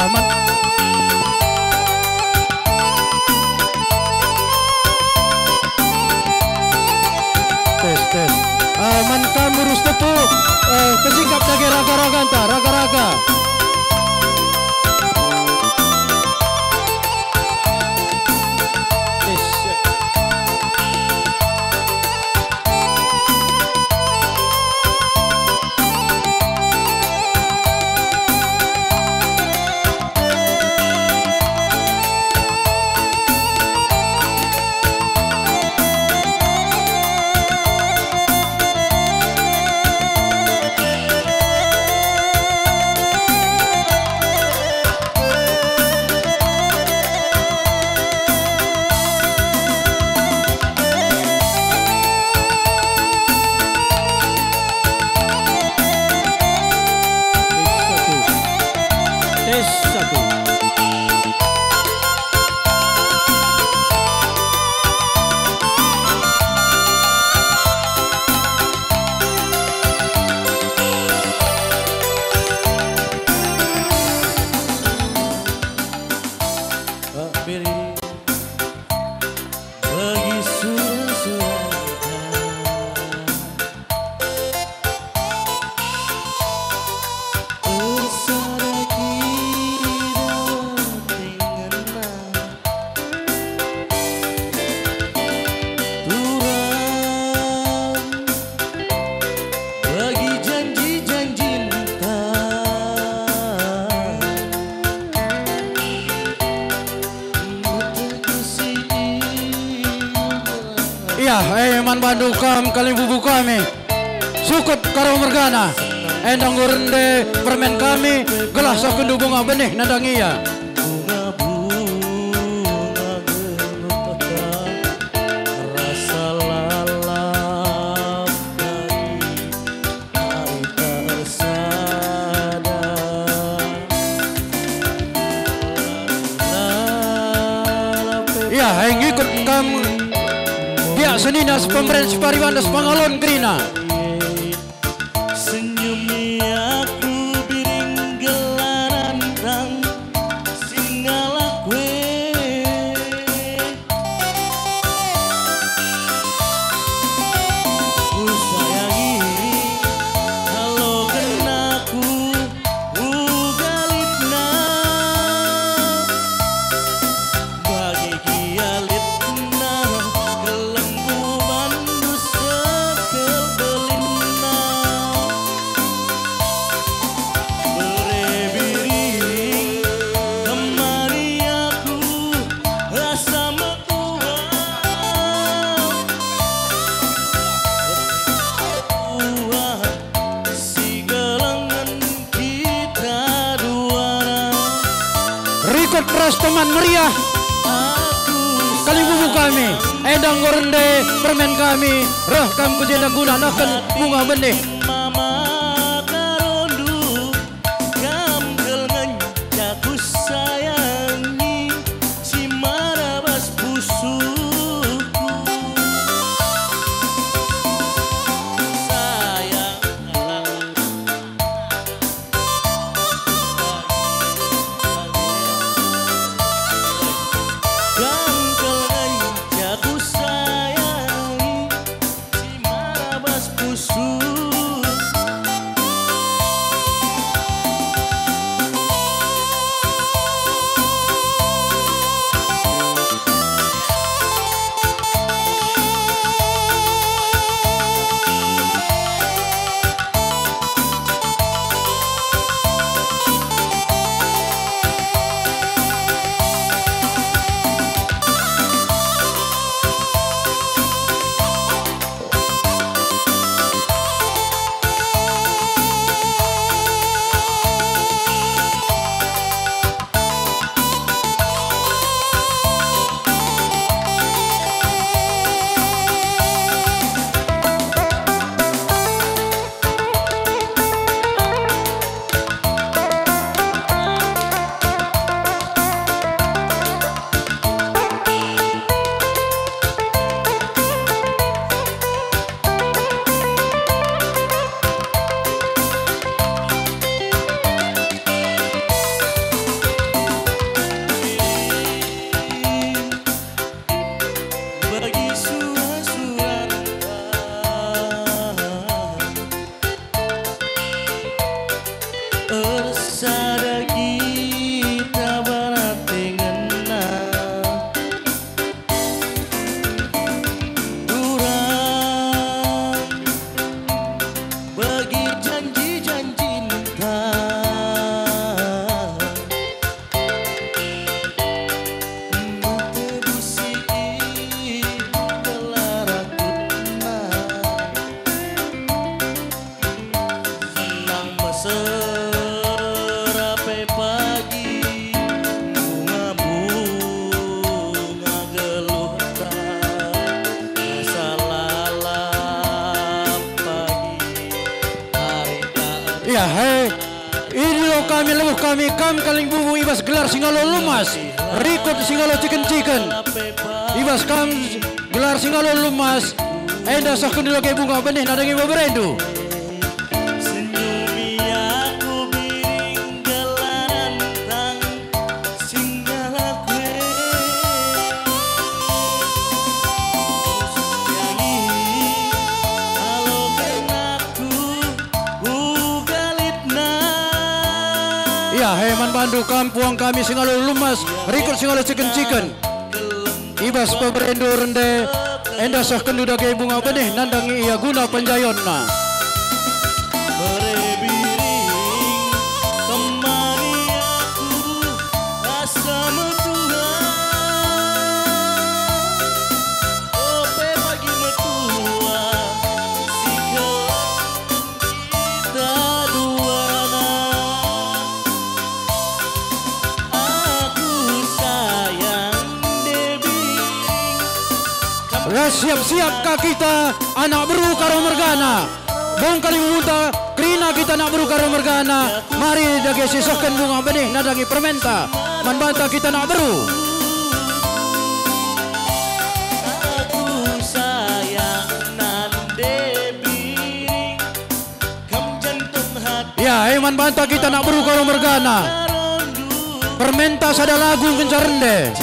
Tes. Man kamu urus tepu kesingkap lagi raga-raga anta, raga-raga. Ya, man Bandung kam kali bubu kami. Sukut karo mergana. Endang gurende permen kami gelas akan bunga benih nadangi ya. Ya, yang ikut kamu Seninas pemberian separiwandas pangalon kerina. Senyumi aku biring gelaran rang singalah kue. Ku sayangi halo kenaku ugalitna bagi kialitna Ras teman meriah kali bubu kami endang gorende permen kami roh kamu jenda guna akan bunga benih mama karondu kam kelengan jaku sayangi si marabas pusuku sayang aku sayangi si marabas pusuku. Sada kita barate ngena Durang bagi janji-janji cinta Mentebusi kelarakutna Senang mesra Ya, hei, ini lo kami leluh kami kaling bubu ibas gelar singalo lumas, rikut singalo chicken, ibas kam gelar singalo lumas, enda sah kendilo ke bunga benih nadangi berendu. Senyumi aku biring gelaran tang singgah kue Nyanyi halo kenaku Ya, heman bandu kampuang kami singalo lumas, rikut singalo chicken, ibas berendu rende, enda sah kendu dage bunga benih nandangi ia guna penjayonna. Berebiring kemari aku rasa metua Ope pagi metua si kita duana Aku sayang debiring Siap-siap kah kita anak beru karo mergana. Bong kali muda krina kita nak beru karo mergana. Mari dage sisahkan bunga benih nadangi permenta. Manbanta kita nak beru. Aku sayang nan debiring kam jantung hati Ya, man banta kita nak beru karo mergana. Permenta sada lagu kencarende.